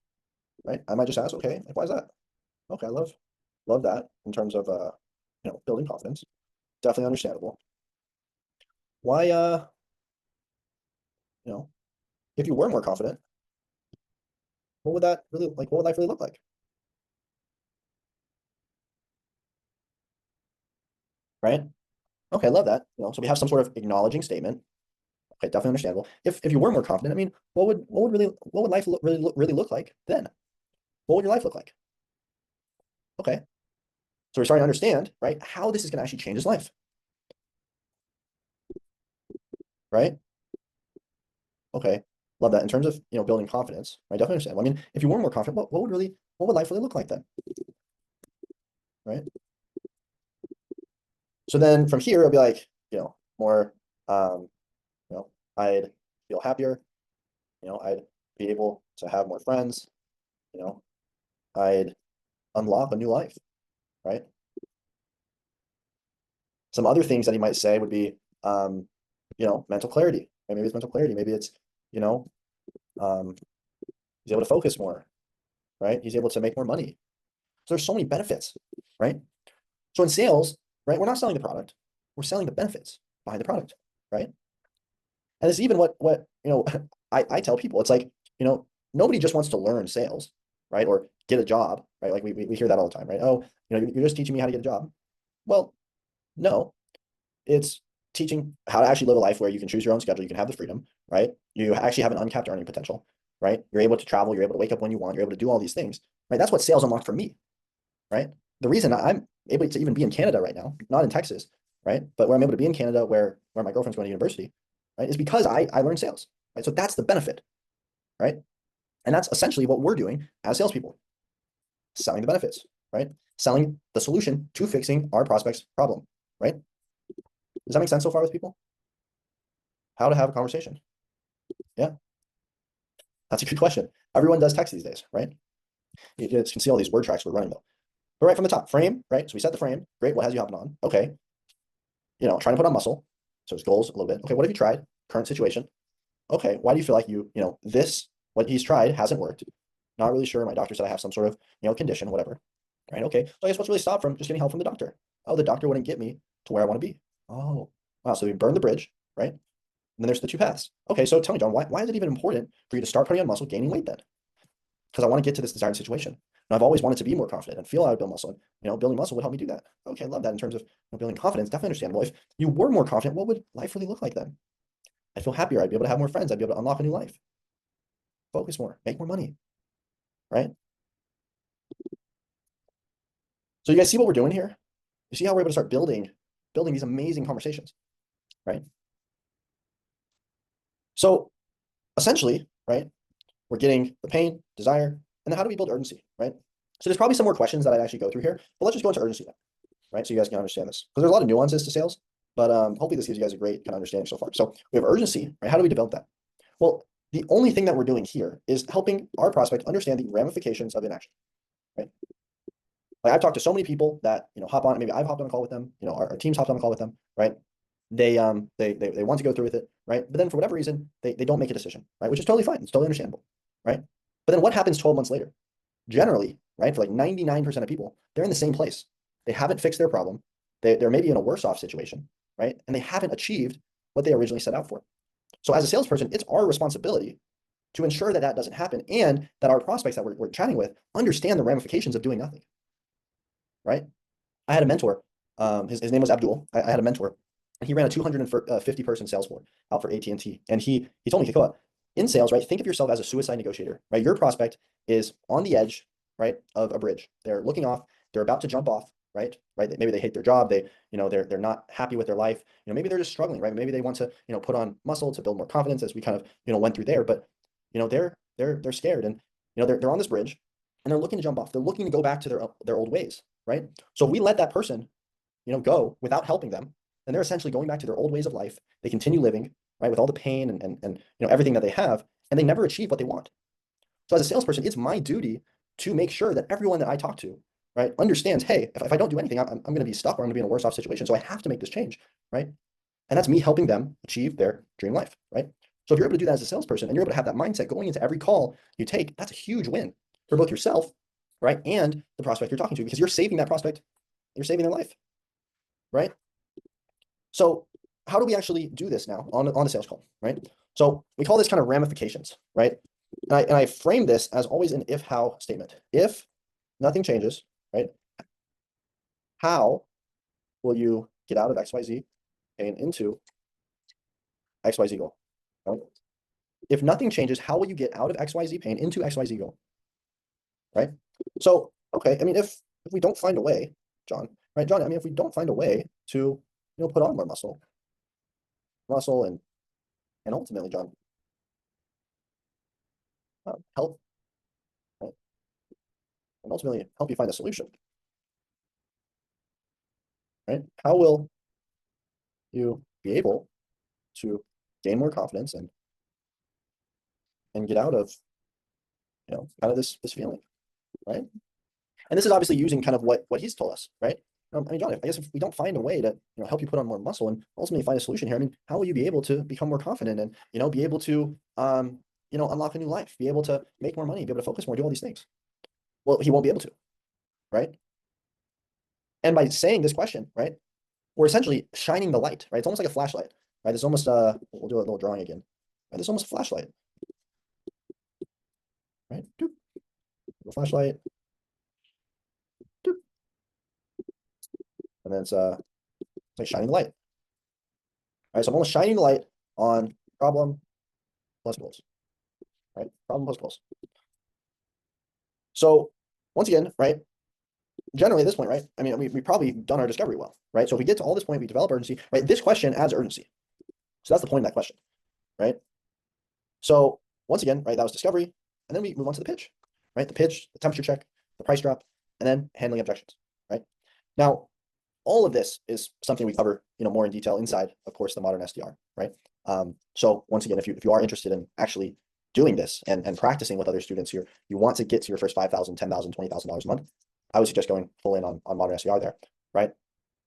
right? I might just ask, okay, like, why is that? Okay, I love that in terms of building confidence. Definitely understandable. Why if you were more confident, what would that really like? What would life really look like? Right? Okay, I love that. So we have some sort of acknowledging statement. Okay, definitely understandable. If you were more confident, I mean, what would life really look like then? What would your life look like? Okay. So we're starting to understand, right, how this is going to actually change his life. Right? Okay. Love that. In terms of building confidence, right? Definitely understand. I mean, if you were more confident, what would life really look like then? Right? So then from here, it'll be like, more I'd feel happier, I'd be able to have more friends, you know, I'd unlock a new life, right? Some other things that he might say would be, mental clarity. Right? Maybe it's mental clarity. Maybe it's, you know, um, he's able to focus more, right? He's able to make more money. So there's so many benefits, right? So in sales, right, we're not selling the product, we're selling the benefits behind the product, right? And it's even what I tell people. It's like, nobody just wants to learn sales, right? Or get a job, right? Like we hear that all the time, right? Oh, you're just teaching me how to get a job. Well, no, it's teaching how to actually live a life where you can choose your own schedule, you can have the freedom, right? You actually have an uncapped earning potential, right? You're able to travel, you're able to wake up when you want, you're able to do all these things, right? That's what sales unlocked for me, right? The reason I'm able to even be in Canada right now, not in Texas, right? But where I'm able to be in Canada, where my girlfriend's going to university, right, is because I learned sales, right? So that's the benefit, right? And that's essentially what we're doing as salespeople, selling the benefits, right? Selling the solution to fixing our prospect's problem, right? Does that make sense so far with people? How to have a conversation? Yeah, that's a good question. Everyone does text these days, right? You can see all these word tracks we're running though. But right from the top, frame, right? So we set the frame. Great. What has you hopping on? Okay. Trying to put on muscle. So his goals a little bit. Okay. What have you tried? Current situation. Okay. Why do you feel like what he's tried hasn't worked? Not really sure. My doctor said I have some sort of, condition, whatever. Right. Okay. So I guess what's really stopped from just getting help from the doctor? Oh, the doctor wouldn't get me to where I want to be. Oh, wow. So we burned the bridge, right? And then there's the two paths. Okay. So tell me, John, why is it even important for you to start putting on muscle, gaining weight then? Because I want to get to this desired situation. And I've always wanted to be more confident and feel how to build muscle. And, building muscle would help me do that. Okay, I love that in terms of building confidence. Definitely understandable. If you were more confident, what would life really look like then? I'd feel happier. I'd be able to have more friends. I'd be able to unlock a new life. Focus more, make more money, right? So you guys see what we're doing here? You see how we're able to start building these amazing conversations, right? So essentially, right, we're getting the pain, desire, and then how do we build urgency, right? So there's probably some more questions that I'd actually go through here, but let's just go into urgency then, right? So you guys can understand this because there's a lot of nuances to sales, but hopefully this gives you guys a great kind of understanding so far. So we have urgency, right? How do we develop that? Well, the only thing that we're doing here is helping our prospect understand the ramifications of inaction, right? Like I've talked to so many people that hop on. Maybe I've hopped on a call with them. Our team's hopped on a call with them, right? they want to go through with it, right? But then for whatever reason, they don't make a decision, right? Which is totally fine. It's totally understandable, right? But then what happens 12 months later? Generally, right, for like 99% of people, they're in the same place. They haven't fixed their problem. They're maybe in a worse off situation, right? And they haven't achieved what they originally set out for. So as a salesperson, it's our responsibility to ensure that that doesn't happen and that our prospects that we're chatting with understand the ramifications of doing nothing, right? I had a mentor. His name was Abdul. I had a mentor. And he ran a 250 person sales floor out for AT&T. And he told me, Kekoa, in sales, right, think of yourself as a suicide negotiator, right? Your prospect is on the edge, right, of a bridge. They're looking off. They're about to jump off, right? Right. Maybe they hate their job. They're not happy with their life. Maybe they're just struggling, right? Maybe they want to, put on muscle to build more confidence, as we kind of, went through there. But, they're scared, and, they're on this bridge and they're looking to jump off. They're looking to go back to their old ways, right? So if we let that person, go without helping them, then they're essentially going back to their old ways of life. They continue living, right, with all the pain and everything that they have, and they never achieve what they want. So as a salesperson, it's my duty to make sure that everyone that I talk to, right, understands, hey, if I don't do anything, I'm going to be stuck, or I'm going to be in a worse off situation. So I have to make this change, right? And that's me helping them achieve their dream life, right? So if you're able to do that as a salesperson and you're able to have that mindset going into every call you take, that's a huge win for both yourself, right, and the prospect you're talking to, because you're saving that prospect, you're saving their life, right? So how do we actually do this now on a sales call, right? So we call this kind of ramifications, right? And I frame this as always an if-how statement. If nothing changes, right, how will you get out of XYZ and into XYZ goal, right? If nothing changes, how will you get out of XYZ pain into XYZ goal, right? So, okay, I mean, if we don't find a way, John, right, John, I mean, if we don't find a way to, put on more muscle and ultimately, John, help, right, and ultimately help you find a solution, right? How will you be able to gain more confidence and get out of, kind of this feeling, right? And this is obviously using kind of what he's told us, right? I mean, John, I guess if we don't find a way to, help you put on more muscle and ultimately find a solution here, I mean, how will you be able to become more confident and, be able to, unlock a new life, be able to make more money, be able to focus more, do all these things? Well, he won't be able to, right? And by saying this question, right, we're essentially shining the light, right? It's almost like a flashlight, right? It's almost, we'll do a little drawing again, right? It's almost a flashlight, right? Doop. A flashlight, doop. And then it's like shining the light. All right, so I'm almost shining the light on problem plus goals, right? Problem plus goals. So once again, right, generally at this point, right, I mean, we've probably done our discovery well, right? So if we get to all this point, we develop urgency, right? This question adds urgency. So that's the point of that question, right? So once again, right, that was discovery. And then we move on to the pitch, right? The pitch, the temperature check, the price drop, and then handling objections, right? Now, all of this is something we cover, more in detail inside, of course, the modern SDR, right? So once again, if you are interested in actually doing this and practicing with other students here, you want to get to your first $5,000, $10,000, $20,000 a month, I would suggest going full in on modern SDR there, right?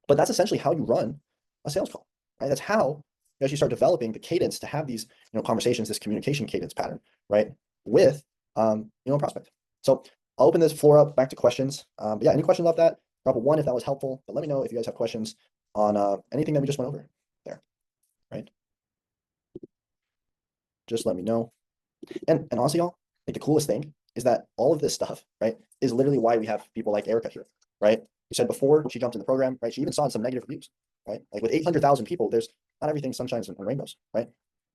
But that's essentially how you run a sales call, right? That's how you actually start developing the cadence to have these, conversations, this communication cadence pattern, right? With, a prospect. So I'll open this floor up back to questions. But yeah, any questions about that? Drop a 1 if that was helpful, but let me know if you guys have questions on anything that we just went over there, right? Just let me know. And honestly, y'all, like the coolest thing is that all of this stuff, right, is literally why we have people like Erica here, right? You said before she jumped in the program, right? She even saw some negative reviews, right? Like with 800,000 people, there's not everything sunshines and rainbows, right?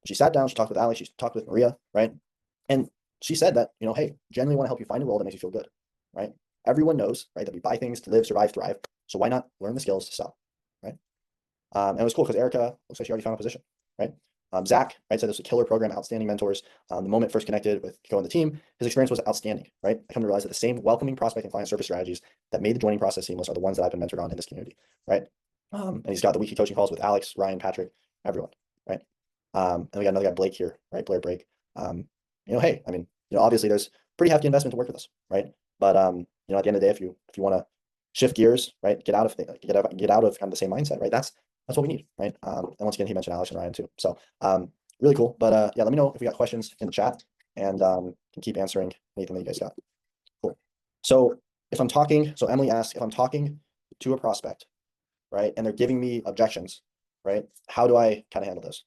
She sat down, she talked with Alex, she talked with Maria, right? And she said that, hey, genuinely want to help you find a role that makes you feel good, right? Everyone knows, right, that we buy things to live, survive, thrive. So why not learn the skills to sell, right? And it was cool because Erica looks like she already found a position, right? Zach, right, said this was a killer program, outstanding mentors. The moment first connected with Kekoa and the team, his experience was outstanding, right? I come to realize that the same welcoming prospect and client service strategies that made the joining process seamless are the ones that I've been mentored on in this community, right? And he's got the weekly coaching calls with Alex, Ryan, Patrick, everyone, right? And we got another guy, Blake here, right? Blair Blake. Hey, I mean, obviously there's pretty hefty investment to work with us, right? But at the end of the day, if you want to shift gears, right, get out of kind of the same mindset, right? that's what we need, right? And once again, he mentioned Alex and Ryan too. So really cool. But yeah, let me know if we got questions in the chat, and can keep answering anything that you guys got. Cool. So if I'm talking, so Emily asked if I'm talking to a prospect, right, and they're giving me objections, right? How do I kind of handle this?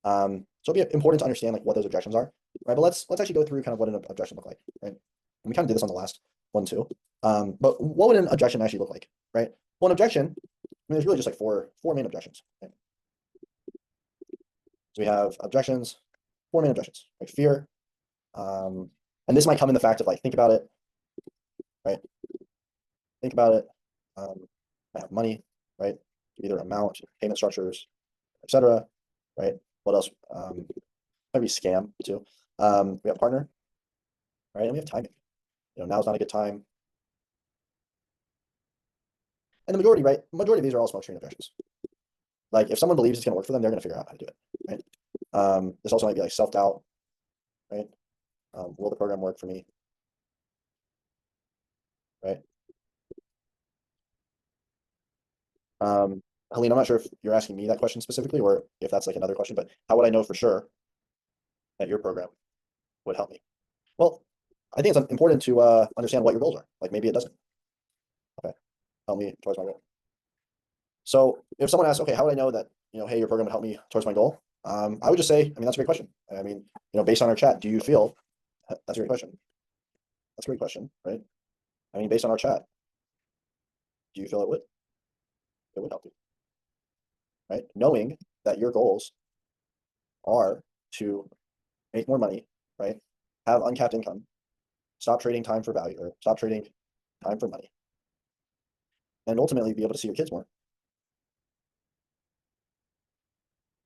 So it'll be important to understand like what those objections are, right? But let's actually go through kind of what an objection look like, right? And we kind of did this on the last one too. But what would an objection actually look like, right? Well, an objection, I mean, there's really just like four main objections, right? So we have objections, four main objections, right? Fear, and this might come in the fact of like, think about it, right? Think about it. I have money, right? Either amount, payment structures, etc. Right? What else? Maybe scam too. We have partner, right? And we have timing. Now's not a good time. And the majority, right? Majority of these are all smoke screen objections. Like if someone believes it's going to work for them, they're going to figure out how to do it, right? This also might be like self-doubt, right? Will the program work for me, right? Helene, I'm not sure if you're asking me that question specifically or if that's like another question, but how would I know for sure that your program would help me? Well, I think it's important to understand what your goals are. Like maybe it doesn't. Okay, help me towards my goal. So if someone asks, okay, how would I know that, hey, your program would help me towards my goal? I would just say, I mean, that's a great question. I mean, based on our chat, do you feel that's a great question? That's a great question, right? I mean, based on our chat, do you feel it would? It would help you, right? Knowing that your goals are to make more money, right? Have uncapped income, stop trading time for value, or stop trading time for money, and ultimately be able to see your kids more.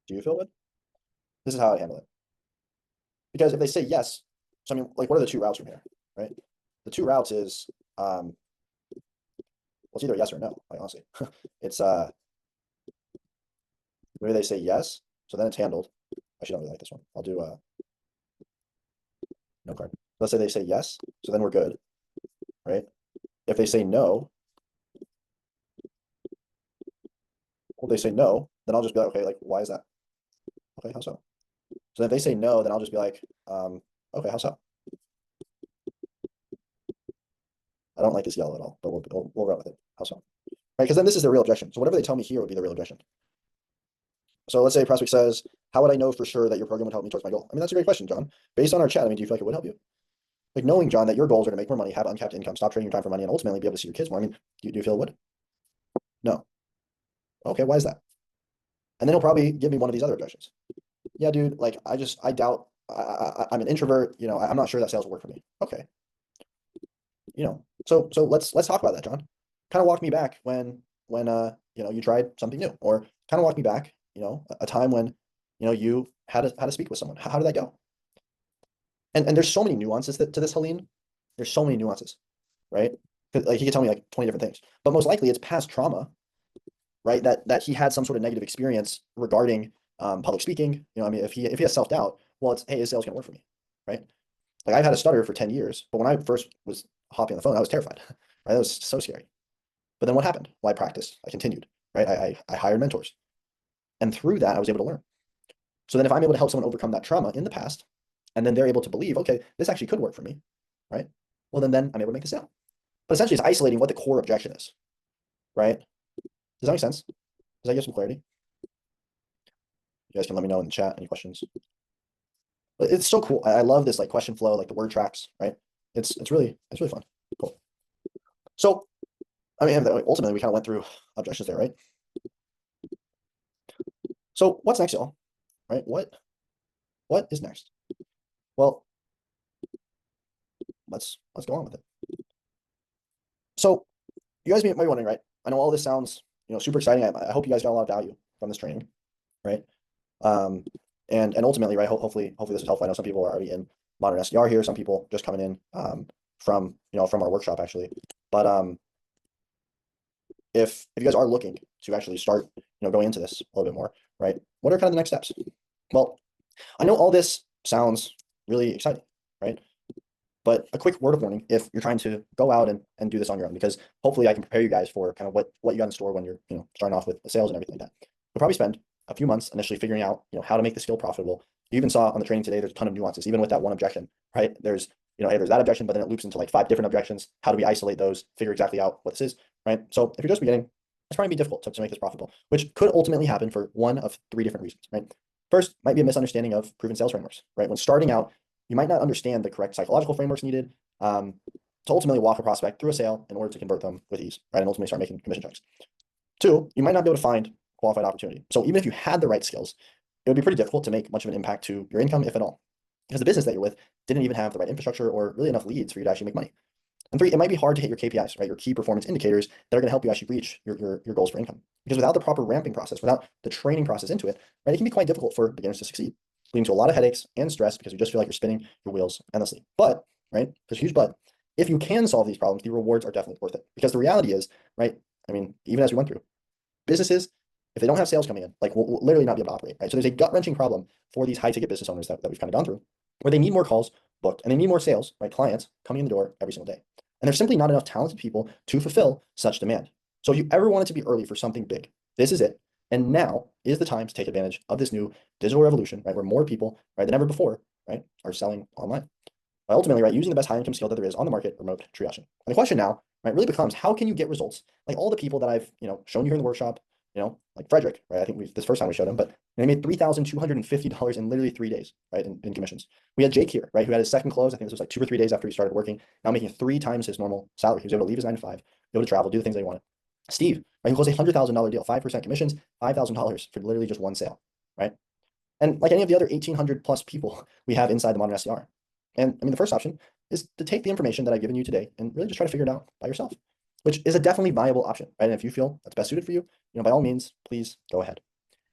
Do you feel it would? This is how I handle it. Because if they say yes, so I mean, like, what are the two routes from here, right? The two routes is, well, it's either yes or no, like, honestly. It's, maybe they say yes, so then it's handled. I actually don't really like this one. I'll do, no card. Let's say they say yes, so then we're good, right? If they say no, well, they say no, then I'll just be like, okay, like, why is that? Okay, how so? So if they say no, then I'll just be like, okay, how so? I don't like this yellow at all, but we'll run with it. How so? Right? Because then this is the real objection. So whatever they tell me here would be the real objection. So let's say a prospect says, how would I know for sure that your program would help me towards my goal? I mean, that's a great question, John. Based on our chat, I mean, do you feel like it would help you? Like knowing, John, that your goals are to make more money, have uncapped income, stop trading your time for money, and ultimately be able to see your kids more. I mean, do you feel it would? No. Okay, why is that? And then he'll probably give me one of these other objections. Yeah, dude, like I doubt I'm an introvert, I'm not sure that sales will work for me. Okay. So let's talk about that, John. Kind of walk me back when you tried something new, or kind of walk me back, a time when you had to speak with someone. How did that go? And there's so many nuances to this, Helene. There's so many nuances, right? Like he could tell me like 20 different things, but most likely it's past trauma, right? That he had some sort of negative experience regarding public speaking. I mean, if he has self-doubt, well, it's, hey, is sales gonna work for me, right? Like I've had a stutter for 10 years, but when I first was hopping on the phone, I was terrified, right? That was so scary. But then what happened? Well, I practiced, I continued, right? I hired mentors. And through that, I was able to learn. So then if I'm able to help someone overcome that trauma in the past, and then they're able to believe, okay, this actually could work for me, right? Well, then I'm able to make a sale. But essentially it's isolating what the core objection is, right? Does that make sense? Does that give some clarity? You guys can let me know in the chat, any questions. But it's so cool. I love this like question flow, like the word tracks, right? It's really fun. Cool. So I mean, ultimately we kind of went through objections there, right? So what's next, y'all? Right? What is next? Well, let's go on with it. So you guys might be wondering, right? I know all this sounds, super exciting. I hope you guys got a lot of value from this training, right? And ultimately, right? Hopefully this was helpful. I know some people are already in modern SDR here. Some people just coming in from our workshop actually. But if you guys are looking to actually start going into this a little bit more, right? What are kind of the next steps? Well, I know all this sounds really exciting, right? But a quick word of warning if you're trying to go out and do this on your own, because hopefully I can prepare you guys for kind of what you got in store when you're starting off with the sales and everything like that. you'll probably spend a few months initially figuring out, how to make the skill profitable. You even saw on the training today, there's a ton of nuances, even with that one objection, right? There's, hey, there's that objection, but then it loops into like 5 different objections. How do we isolate those, figure exactly out what this is, right? So if you're just beginning, it's probably be difficult to make this profitable, which could ultimately happen for one of 3 different reasons, right? First, might be a misunderstanding of proven sales frameworks, right? When starting out, you might not understand the correct psychological frameworks needed to ultimately walk a prospect through a sale in order to convert them with ease, right? And ultimately start making commission checks. 2, you might not be able to find qualified opportunity. So even if you had the right skills, it would be pretty difficult to make much of an impact to your income, if at all, because the business that you're with didn't even have the right infrastructure or really enough leads for you to actually make money. And 3, it might be hard to hit your KPIs, right? Your key performance indicators that are going to help you actually reach your goals for income. Because without the proper ramping process, without the training process into it, right, it can be quite difficult for beginners to succeed, leading to a lot of headaches and stress because you just feel like you're spinning your wheels endlessly. But, right, there's a huge but. If you can solve these problems, the rewards are definitely worth it. Because the reality is, right, I mean, even as we went through, businesses, if they don't have sales coming in, like will literally not be able to operate, right? So there's a gut-wrenching problem for these high-ticket business owners that we've kind of gone through, where they need more calls booked and they need more sales, right? Clients coming in the door every single day. And there's simply not enough talented people to fulfill such demand. So if you ever wanted to be early for something big, this is it. And now is the time to take advantage of this new digital revolution, right? Where more people, right, than ever before, right, are selling online. Ultimately, right, using the best high income skill that there is on the market, remote triaging. And the question now, right, really becomes how can you get results? Like all the people that I've, shown you here in the workshop, like Frederick, right? I think this first time we showed him, but he made $3,250 in literally 3 days, right, in commissions. We had Jake here, right, who had his second close. I think this was like 2 or 3 days after he started working, now making 3 times his normal salary. He was able to leave his 9 to 5, be able to travel, do the things that he wanted. Steve, right, who closed $100,000 deal, 5% commissions, $5,000 for literally just one sale, right? And like any of the other 1,800 plus people we have inside the Modern SDR. And I mean, the first option is to take the information that I've given you today and really just try to figure it out by yourself, which is a definitely viable option, right? And if you feel that's best suited for you, by all means, please go ahead.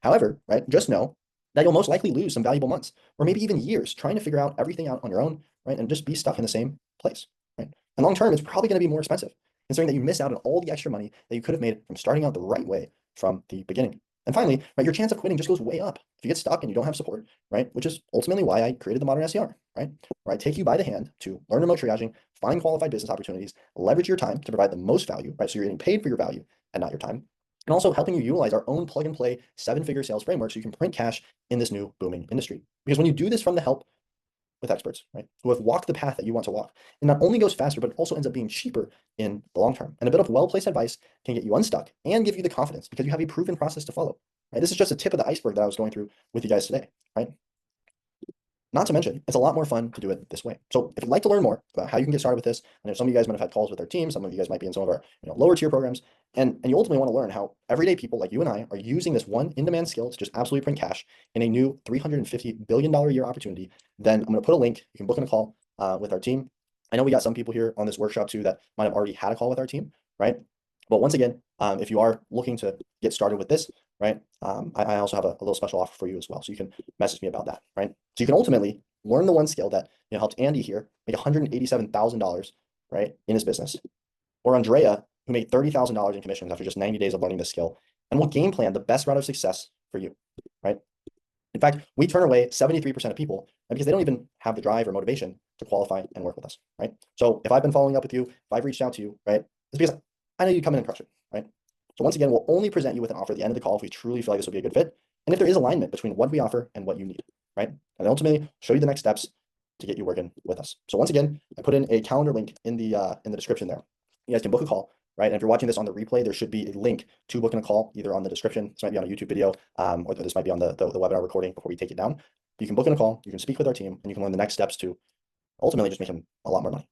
However, right, just know that you'll most likely lose some valuable months or maybe even years trying to figure out everything out on your own, right? And just be stuck in the same place, right? And long term, it's probably going to be more expensive, considering that you miss out on all the extra money that you could have made from starting out the right way from the beginning. And finally, right, your chance of quitting just goes way up if you get stuck and you don't have support, right? Which is ultimately why I created the Modern SDR, right? Where I take you by the hand to learn remote triaging, find qualified business opportunities, leverage your time to provide the most value, right? So you're getting paid for your value and not your time. And also helping you utilize our own plug and play 7-figure sales framework so you can print cash in this new booming industry. Because when you do this from the help with experts, right, who have walked the path that you want to walk, it not only goes faster, but it also ends up being cheaper in the long term. And a bit of well-placed advice can get you unstuck and give you the confidence because you have a proven process to follow. Right? This is just a tip of the iceberg that I was going through with you guys today, right? Not to mention, it's a lot more fun to do it this way. So if you'd like to learn more about how you can get started with this, I know some of you guys might have had calls with our team, some of you guys might be in some of our lower tier programs, and you ultimately want to learn how everyday people like you and I are using this one in-demand skill to just absolutely print cash in a new $350 billion a year opportunity, then I'm going to put a link. You can book in a call with our team. I know we got some people here on this workshop too that might have already had a call with our team, right? But once again, if you are looking to get started with this, right, I also have a little special offer for you as well. So you can message me about that, right? So you can ultimately learn the one skill that helped Andy here make $187,000, right, in his business, or Andrea, who made $30,000 in commissions after just 90 days of learning this skill, and we'll game plan the best route of success for you, right? In fact, we turn away 73% of people because they don't even have the drive or motivation to qualify and work with us, right? So if I've been following up with you, if I've reached out to you, right, it's because I know you come in and crush it, right? So once again, we'll only present you with an offer at the end of the call if we truly feel like this will be a good fit, and if there is alignment between what we offer and what you need, right? And ultimately, show you the next steps to get you working with us. So once again, I put in a calendar link in the description there. You guys can book a call, right? And if you're watching this on the replay, there should be a link to booking a call either on the description. This might be on a YouTube video, or this might be on the webinar recording before we take it down. You can book in a call, you can speak with our team, and you can learn the next steps to ultimately just make a lot more money.